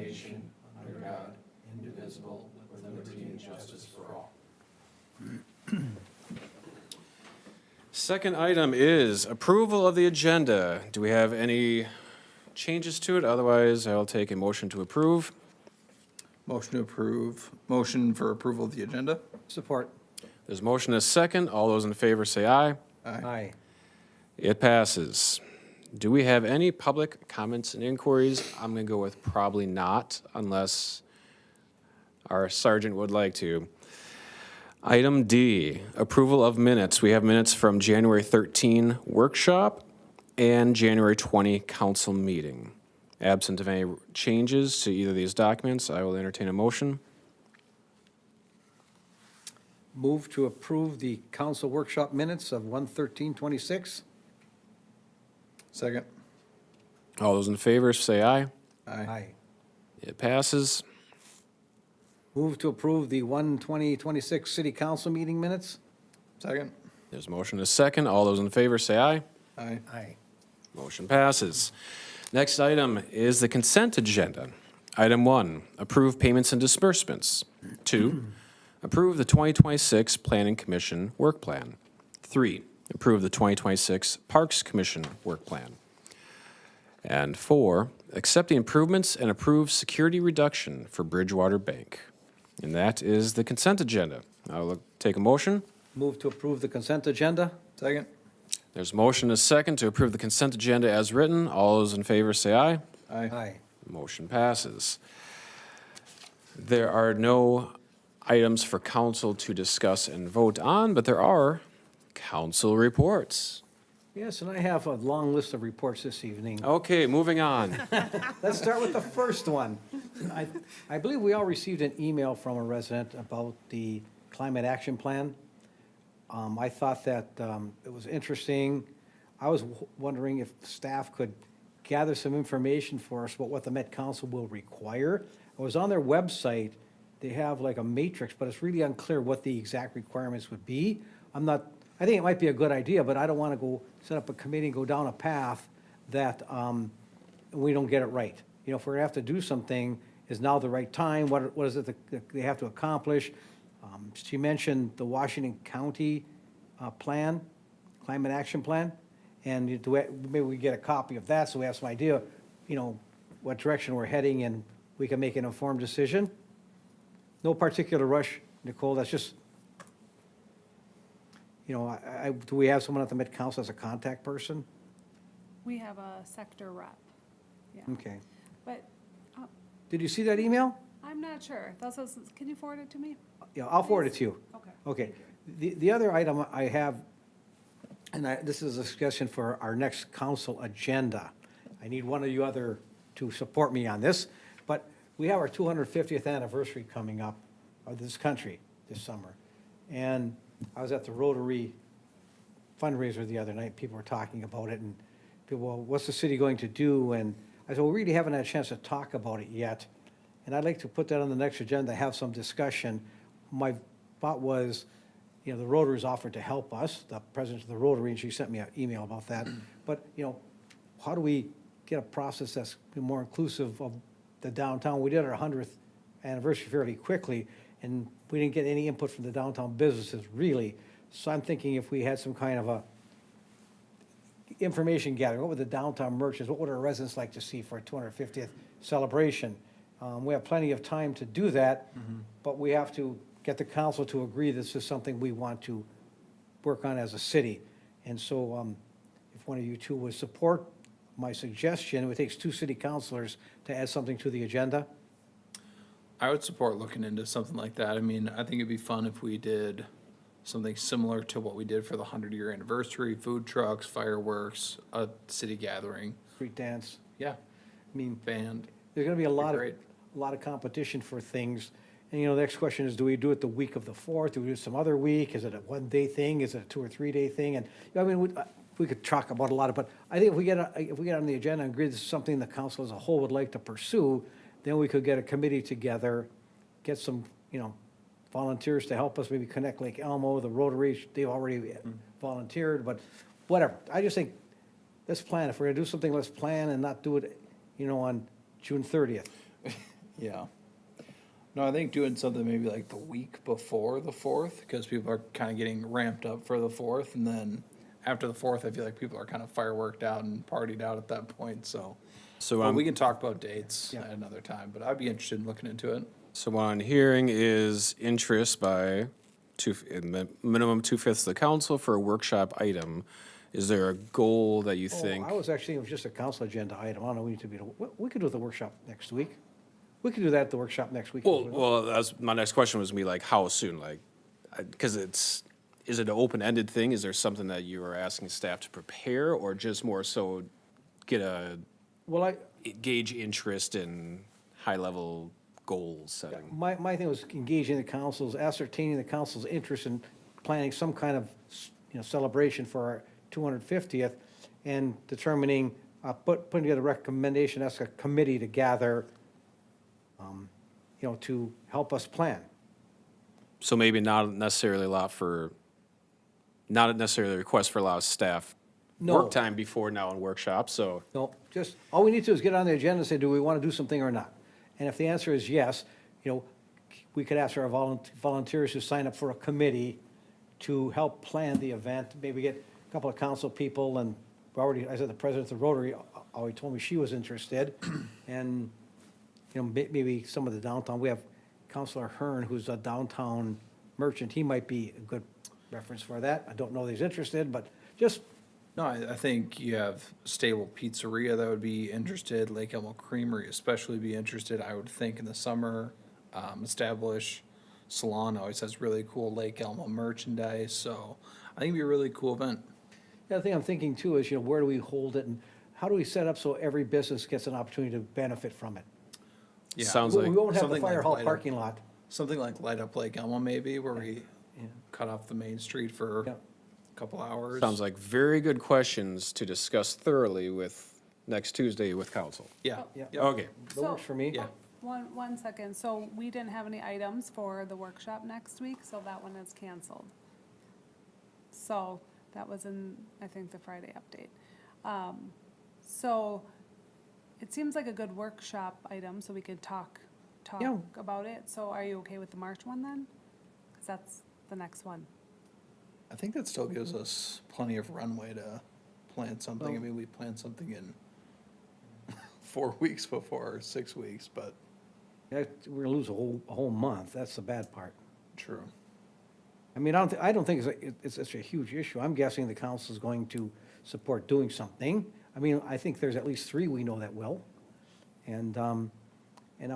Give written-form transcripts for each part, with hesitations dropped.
nation, under God, indivisible, with liberty and justice for all. Second item is approval of the agenda. Do we have any changes to it? Otherwise, I'll take a motion to approve. Motion to approve. Motion for approval of the agenda. Support. There's a motion and a second. All those in favor say aye. Aye. It passes. Do we have any public comments and inquiries? I'm going to go with probably not, unless our sergeant would like to. Item D, approval of minutes. We have minutes from January 13 workshop and January 20 council meeting. Absent of any changes to either of these documents, I will entertain a motion. Move to approve the council workshop minutes of 1/13/26. Second. All those in favor say aye. Aye. It passes. Move to approve the 1/20/26 city council meeting minutes. Second. There's a motion and a second. All those in favor say aye. Aye. Aye. Motion passes. Next item is the consent agenda. Item 1, approve payments and disbursements. 2, approve the 2026 Planning Commission Work Plan. 3, approve the 2026 Parks Commission Work Plan. And 4, accept the improvements and approve security reduction for Bridgewater Bank. And that is the consent agenda. I will take a motion. Move to approve the consent agenda. Second. There's a motion and a second to approve the consent agenda as written. All those in favor say aye. Aye. Aye. Motion passes. There are no items for council to discuss and vote on, but there are council reports. Yes, and I have a long list of reports this evening. Okay, moving on. Let's start with the first one. I believe we all received an email from a resident about the climate action plan. I thought that it was interesting. I was wondering if staff could gather some information for us about what the Met Council will require. I was on their website. They have like a matrix, but it's really unclear what the exact requirements would be. I think it might be a good idea, but I don't want to go set up a committee and go down a path that we don't get it right. You know, if we're going to have to do something, is now the right time? What is it that they have to accomplish? She mentioned the Washington County plan, climate action plan, and maybe we get a copy of that so we have some idea, you know, what direction we're heading and we can make an informed decision. No particular rush, Nicole, that's just, you know, do we have someone at the Met Council as a contact person? We have a sector rep, yeah. Okay. But Did you see that email? I'm not sure. Can you forward it to me? Yeah, I'll forward it to you. Okay. Okay. The other item I have, and this is a suggestion for our next council agenda. I need one of you other to support me on this, but we have our 250th anniversary coming up of this country this summer. And I was at the Rotary fundraiser the other night. People were talking about it, and people, well, what's the city going to do? And I said, well, we really haven't had a chance to talk about it yet. And I'd like to put that on the next agenda, have some discussion. My thought was, you know, the Rotary's offered to help us, the president of the Rotary, and she sent me an email about that. But, you know, how do we get a process that's more inclusive of the downtown? We did our 100th anniversary fairly quickly, and we didn't get any input from the downtown businesses, really. So I'm thinking if we had some kind of a information gathering, what would the downtown merchants, what would our residents like to see for a 250th celebration? We have plenty of time to do that, but we have to get the council to agree this is something we want to work on as a city. And so if one of you two would support my suggestion, it takes 2 city councilors to add something to the agenda. I would support looking into something like that. I mean, I think it'd be fun if we did something similar to what we did for the 100-year anniversary, food trucks, fireworks, a city gathering. Street dance. Yeah, I mean, band. there's gonna be a lot great. of competition for things. And, you know, the next question is, do we do it the week of the 4th? Do we do it some other week? Is it a 1-day thing? Is it a 2 or 3 day thing? And, you know, I mean, we could talk about a lot of, but I think if we get on the agenda and agree this is something the council as a whole would like to pursue, then we could get a committee together, get some, you know, volunteers to help us, maybe connect Lake Elmo, the Rotary, they've already volunteered, but whatever. I just think, let's plan. If we're gonna do something, let's plan and not do it, you know, on June 30th. Yeah. No, I think doing something maybe like the week before the 4th, because people are kind of getting ramped up for the 4th, and then after the 4th, I feel like people are kind of fireworked out and partied out at that point, so. So Well, we I'm, can talk about dates Yeah. at another time, but I'd be interested in looking into it. so what I'm hearing is interest by minimum 2/5 of the council for a workshop item. Is there a goal that you Oh, think? I was actually, it was just a council agenda item. I don't know, we need to be, we could do the workshop next week. We could do that at the workshop next week. as Well, that's, my next question was gonna be like, how soon, like, because is it an open-ended thing? Is there something that you are asking staff to prepare, or just more so Well, gauge interest in high-level goal setting? my thing was engaging the councils, ascertaining the council's interest in planning some kind of, celebration for our 250th, and determining, putting together a recommendation, ask a committee to gather, to help us plan. So maybe not necessarily a lot for, not necessarily a request for a lot of staff No. work time before now in workshops, so. No, just, all we need to do is get on the agenda and say, do we want to do something or not? And if the answer is yes, we could ask our volunteers to sign up for a committee to help plan the event, maybe get a couple of council people, and I said the president of the Rotary already told me she was interested, and, maybe some of the downtown, we have Councilor Hearn, who's a downtown merchant, he might be a good reference for that. I don't know that he's interested, but just, No, I think you have Stable Pizzeria that would be interested, Lake Elmo Creamery especially be interested, I would think in the summer. Establish Salon always has really cool Lake Elmo merchandise, so I think it'd be a really cool event. the other thing I'm thinking too is, where do we hold it, and how do we set up so every business gets an opportunity to benefit from it? Yeah. Sounds We like, won't have the something like fire hall light up- parking lot. Something like Light Up Lake Elmo maybe, where we Yeah. cut off the main street for Yeah. a couple hours. sounds like very good questions to discuss thoroughly with, next Tuesday with council. Yeah. Yeah. Yep. Okay, That works for me. Yeah. One second, so we didn't have any items for the workshop next week, so that one is canceled. So, that was in, I think, the Friday update. So, it seems like a good workshop item, so we could talk Yeah. about it. So are you okay with the March one then? Because that's the next one. I think that still gives us plenty of runway to plan something. I Well- mean, we planned something in 4 weeks before, or 6 weeks, but We're gonna lose a whole month, that's the bad part. true. I mean, I don't think it's such a huge issue. I'm guessing the council is going to support doing something. I mean, I think there's at least 3 we know that will. And all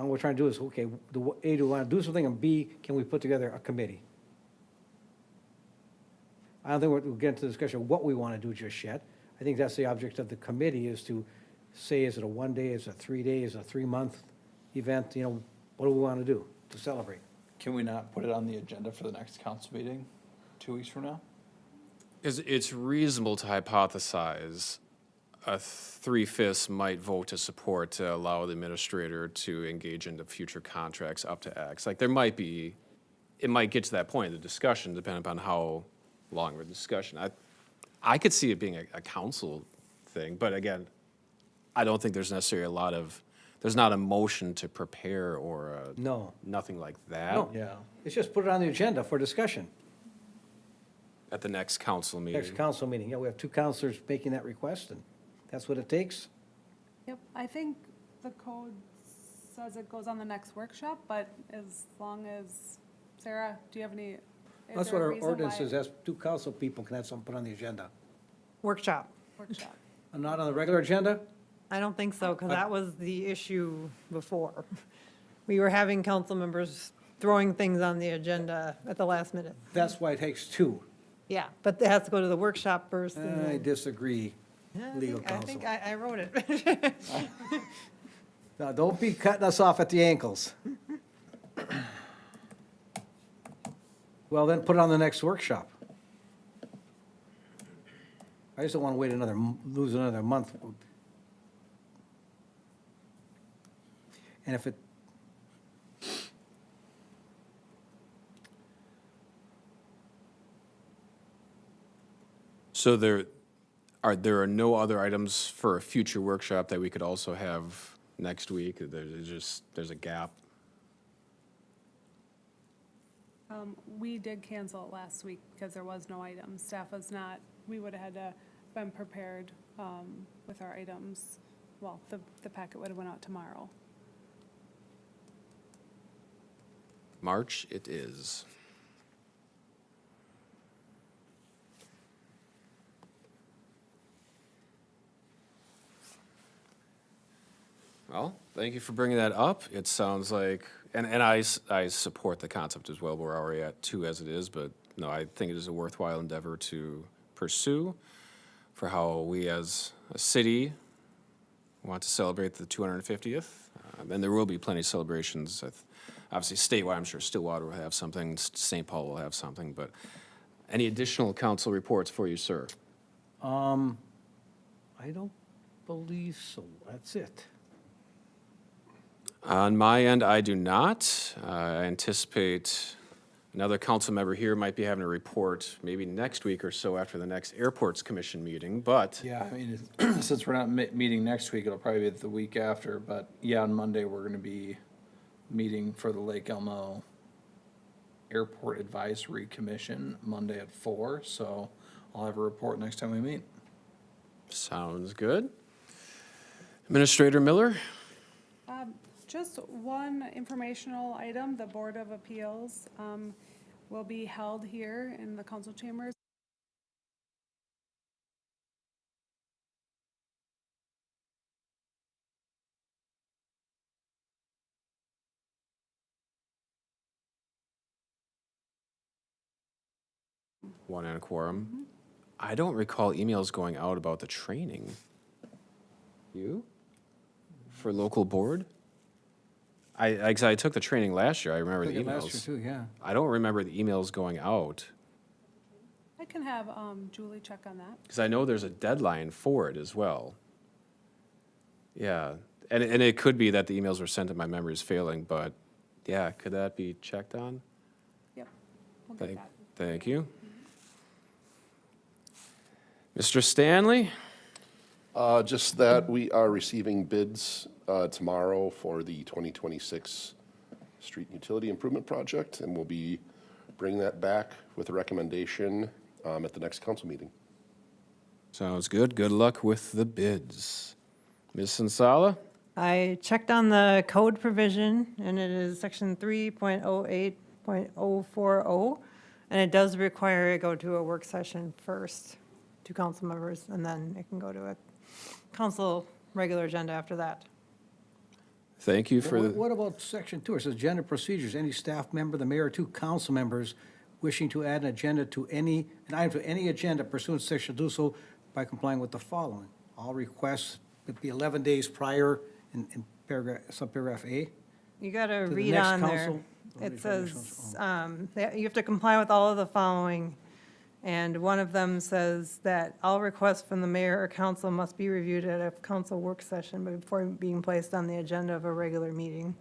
we're trying to do is, okay, A, do we want to do something, and B, can we put together a committee? I don't think we'll get into the discussion of what we want to do just yet. I think that's the object of the committee, is to say, is it a 1 day, is it 3 days, a 3-month event, what do we want to do to celebrate? Can we not put it on the agenda for the next council meeting 2 weeks from now? it's reasonable to hypothesize a 3/5 might vote to support to allow the administrator to engage into future contracts up to X. Like, there might be, it might get to that point in the discussion, depending upon how long the discussion. I could see it being a council thing, but again, I don't think there's necessarily there's not a motion to prepare or No. nothing like that No. Yeah. It's just put it on the agenda for discussion. at the next council meeting. Next council meeting, yeah, we have 2 counselors making that request, and that's what it takes. Yep, I think the code says it goes on the next workshop, but as long as, Sarah, do you have any? That's what our ordinance is, that's 2 council people can have something put on the agenda. Workshop. Workshop. And not on the regular agenda? I don't think so, because that was the issue before. We were having council members throwing things on the agenda at the last minute. That's why it takes 2. Yeah, but it has to go to the workshop first. and I then- disagree, Yeah, legal I think counsel. I wrote it. Now, don't be cutting us off at the ankles. Well, then put it on the next workshop. I just don't want to wait lose another month. And if it, So there are no other items for a future workshop that we could also have next week? There's a gap. We did cancel it last week because there was no item. Staff was not, we would have had to been prepared with our items. Well, the packet would have went out tomorrow. March it is. Well, thank you for bringing that up. It sounds like, and I support the concept as well. We're already at 2 as it is, but no, I think it is a worthwhile endeavor to pursue for how we as a city want to celebrate the 250th. And there will be plenty of celebrations. Obviously, statewide, I'm sure Stillwater will have something, St. Paul will have something, but any additional council reports for you, sir? I don't believe so. That's it. On my end, I do not. I anticipate another council member here might be having a report maybe next week or so after the next Airports Commission meeting, but Yeah, I mean, since we're not meeting next week, it'll probably be the week after, but yeah, on Monday, we're gonna be meeting for the Lake Elmo Airport Advisory Commission, Monday at 4, so I'll have a report next time we meet. sounds good. Administrator Miller? Just one informational item, the Board of Appeals will be held here in the council chambers. One and a quorum. I don't recall emails going out about the training. You? For local board? I took the training last year. I remember the Took it last year emails. too, yeah. I don't remember the emails going out. I can have Julie check on that. Because I know there's a deadline for it as well. Yeah, and it could be that the emails were sent and my memory is failing, but yeah, could that be checked on? Yep, we'll get Thank, that. thank you. Mr. Stanley? Just that we are receiving bids tomorrow for the 2026 Street Utility Improvement Project, and we'll be bringing that back with a recommendation at the next council meeting. Sounds good. Good luck with the bids. Ms. Sensala? I checked on the code provision, and it is section 3.08.040, and it does require it go to a work session first to council members, and then it can go to a council regular agenda after that. Thank you for What the, what about section 2? It says agenda procedures. Any staff member, the mayor, or 2 council members wishing to add an item to any agenda pursuant to section do so by complying with the following. All requests would be 11 days prior in paragraph, subparagraph A. You got to the read next on there. council? It says, that you have to comply with all of the following. And one of them says that all requests from the mayor or council must be reviewed at a council work session before being placed on the agenda of a regular meeting.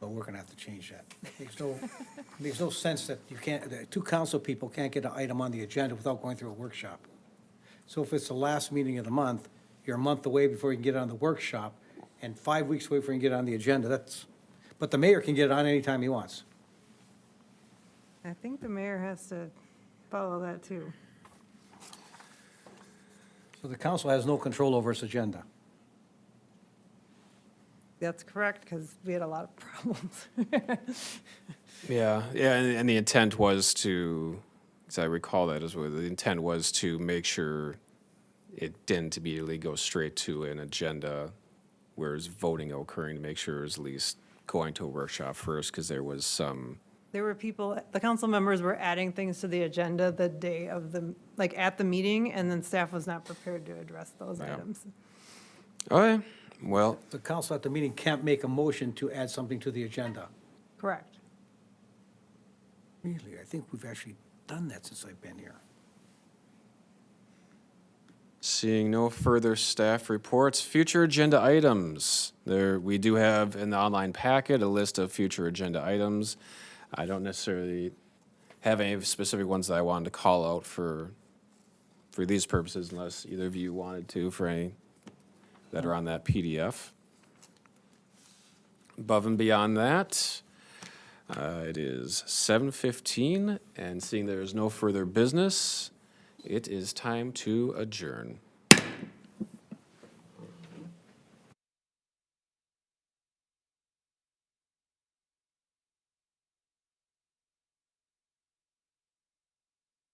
But we're going to have to change that. Makes no sense that you can't, that 2 council people can't get an item on the agenda without going through a workshop. So if it's the last meeting of the month, you're a month away before you can get it on the workshop, and 5 weeks away before you can get it on the agenda, but the mayor can get it on anytime he wants. I think the mayor has to follow that too. So the council has no control over its agenda. That's correct, because we had a lot of problems. yeah, and the intent was to, as I recall that as well, the intent was to make sure it didn't immediately go straight to an agenda where there's voting occurring, to make sure it was at least going to a workshop first, because there was some, There were people, the council members were adding things to the agenda the day of the, like at the meeting, and then staff was not prepared to address those Yeah. items. okay, well, The council at the meeting can't make a motion to add something to the agenda. Correct. Really, I think we've actually done that since I've been here. seeing no further staff reports, future agenda items. There, we do have in the online packet a list of future agenda items. I don't necessarily have any specific ones that I wanted to call out for these purposes, unless either of you wanted to, for any that are on that PDF. Above and beyond that, it is 7:15, and seeing there is no further business, it is time to adjourn.